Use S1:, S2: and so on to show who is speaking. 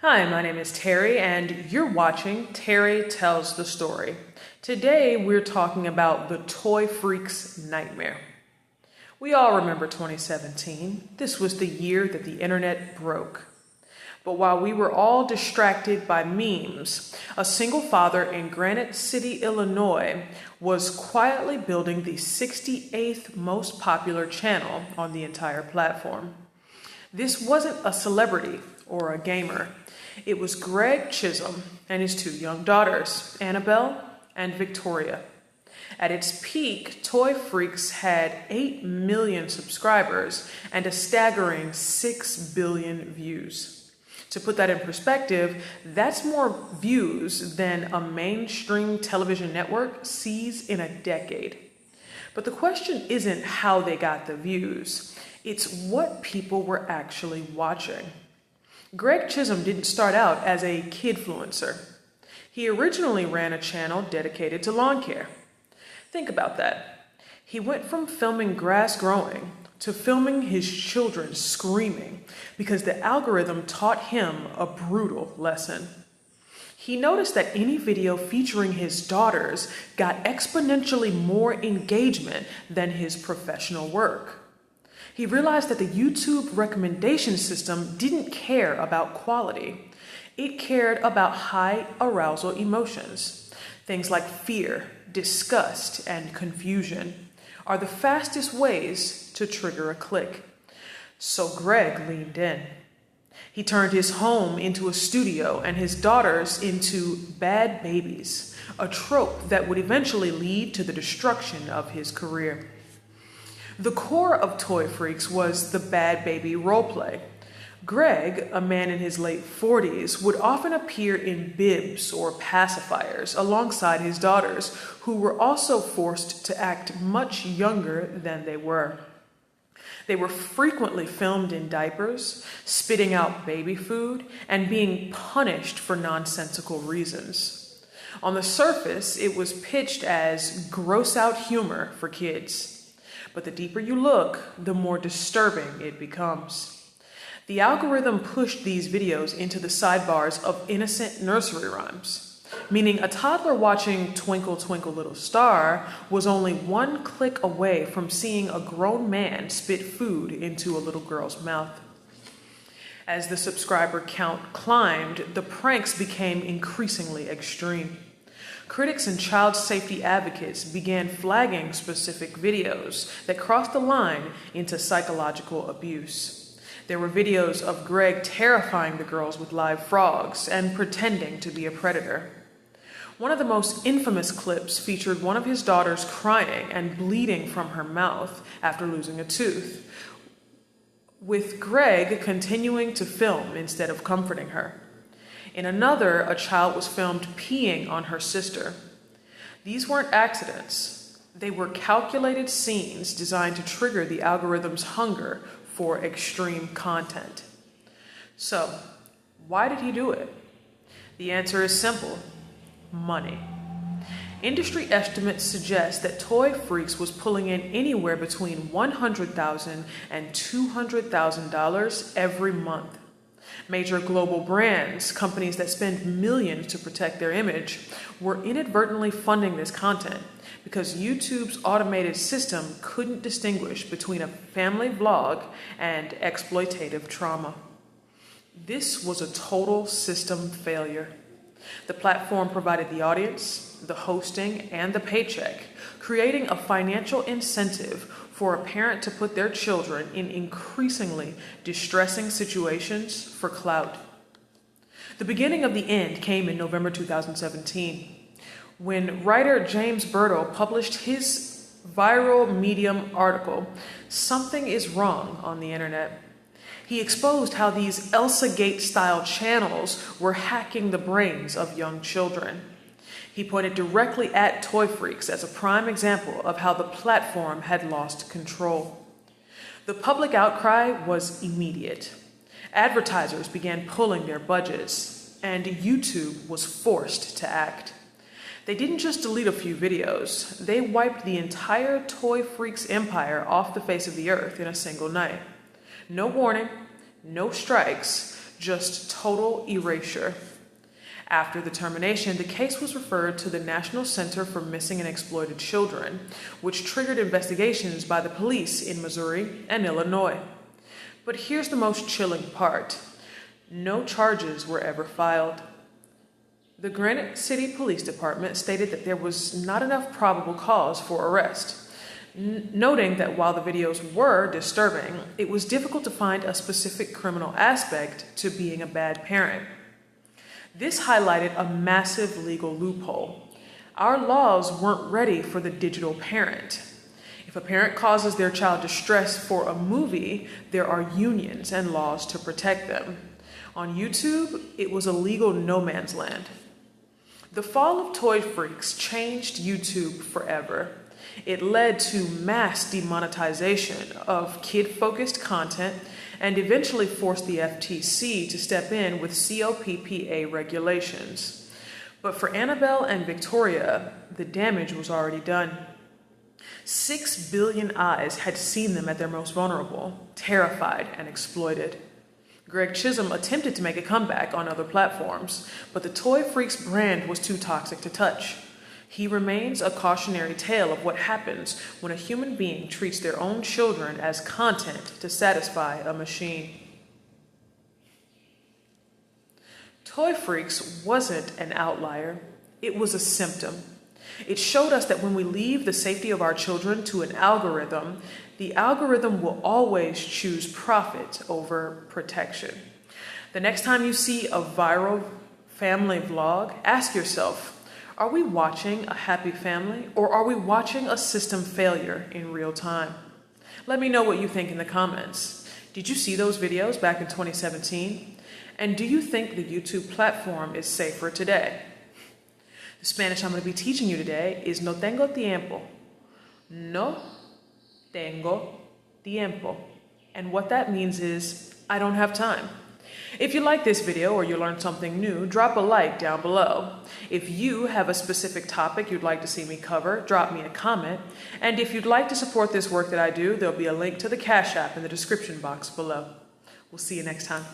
S1: Hi, my name is Terry, and you're watching Terry Tells the Story. Today, we're talking about the toy freak's nightmare. We all remember 2017. This was the year that the internet broke. But while we were all distracted by memes, a single father in Granite City, Illinois, was quietly building the 68th most popular channel on the entire platform. This wasn't a celebrity or a gamer. It was Greg Chisholm and his two young daughters, Annabelle and Victoria. At its peak, Toy Freaks had 8 million subscribers and a staggering 6 billion views. To put that in perspective, that's more views than a mainstream television network sees in a decade. But the question isn't how they got the views, it's what people were actually watching. Greg Chisholm didn't start out as a kidfluencer. He originally ran a channel dedicated to lawn care. Think about that. He went from filming grass growing to filming his children screaming because the algorithm taught him a brutal lesson. He noticed that any video featuring his daughters got exponentially more engagement than his professional work. He realized that the YouTube recommendation system didn't care about quality. It cared about high arousal emotions. Things like fear, disgust, and confusion are the fastest ways to trigger a click. So Greg leaned in. He turned his home into a studio and his daughters into bad babies, a trope that would eventually lead to the destruction of his career. The core of Toy Freaks was the bad baby roleplay. Greg, a man in his late 40s, would often appear in bibs or pacifiers alongside his daughters, who were also forced to act much younger than they were. They were frequently filmed in diapers, spitting out baby food, and being punished for nonsensical reasons. On the surface, it was pitched as gross-out humor for kids. But the deeper you look, the more disturbing it becomes. The algorithm pushed these videos into the sidebars of innocent nursery rhymes, meaning a toddler watching Twinkle Twinkle Little Star was only one click away from seeing a grown man spit food into a little girl's mouth. As the subscriber count climbed, the pranks became increasingly extreme. Critics and child safety advocates began flagging specific videos that crossed the line into psychological abuse. There were videos of Greg terrifying the girls with live frogs and pretending to be a predator. One of the most infamous clips featured one of his daughters crying and bleeding from her mouth after losing a tooth, with Greg continuing to film instead of comforting her. In another, a child was filmed peeing on her sister. These weren't accidents. They were calculated scenes designed to trigger the algorithm's hunger for extreme content. So, why did he do it? The answer is simple: money. Industry estimates suggest that Toy Freaks was pulling in anywhere between $100,000 and $200,000 every month. Major global brands, companies that spend millions to protect their image, were inadvertently funding this content because YouTube's automated system couldn't distinguish between a family vlog and exploitative trauma. This was a total system failure. The platform provided the audience, the hosting, and the paycheck, creating a financial incentive for a parent to put their children in increasingly distressing situations for clout. The beginning of the end came in November 2017, when writer James Burtle published his viral Medium article, "Something is Wrong on the Internet." He exposed how these Elsa Gate-style channels were hacking the brains of young children. He pointed directly at Toy Freaks as a prime example of how the platform had lost control. The public outcry was immediate. Advertisers began pulling their budgets, and YouTube was forced to act. They didn't just delete a few videos, they wiped the entire Toy Freaks empire off the face of the earth in a single night. No warning, no strikes, just total erasure. After the termination, the case was referred to the National Center for Missing and Exploited Children, which triggered investigations by the police in Missouri and Illinois. But here's the most chilling part. No charges were ever filed. The Granite City Police Department stated that there was not enough probable cause for arrest, noting that while the videos were disturbing, it was difficult to find a specific criminal aspect to being a bad parent. This highlighted a massive legal loophole. Our laws weren't ready for the digital parent. If a parent causes their child distress for a movie, there are unions and laws to protect them. On YouTube, it was a legal no man's land. The fall of toy freaks changed YouTube forever. It led to mass demonetization of kid-focused content and eventually forced the FTC to step in with COPPA regulations. But for Annabelle and Victoria, the damage was already done. 6 billion eyes had seen them at their most vulnerable, terrified, and exploited. Greg Chisholm attempted to make a comeback on other platforms, but the Toy Freaks brand was too toxic to touch. He remains a cautionary tale of what happens when a human being treats their own children as content to satisfy a machine. Toy Freaks wasn't an outlier, it was a symptom. It showed us that when we leave the safety of our children to an algorithm, the algorithm will always choose profit over protection. The next time you see a viral family vlog, ask yourself, are we watching a happy family or are we watching a system failure in real time? Let me know what you think in the comments. Did you see those videos back in 2017? And do you think the YouTube platform is safer today? The Spanish I'm going to be teaching you today is no tengo tiempo. No tengo tiempo. And what that means is, I don't have time. If you like this video or you learned something new, drop a like down below. If you have a specific topic you'd like to see me cover, drop me a comment. And if you'd like to support this work that I do, there'll be a link to the Cash App in the description box below. We'll see you next time.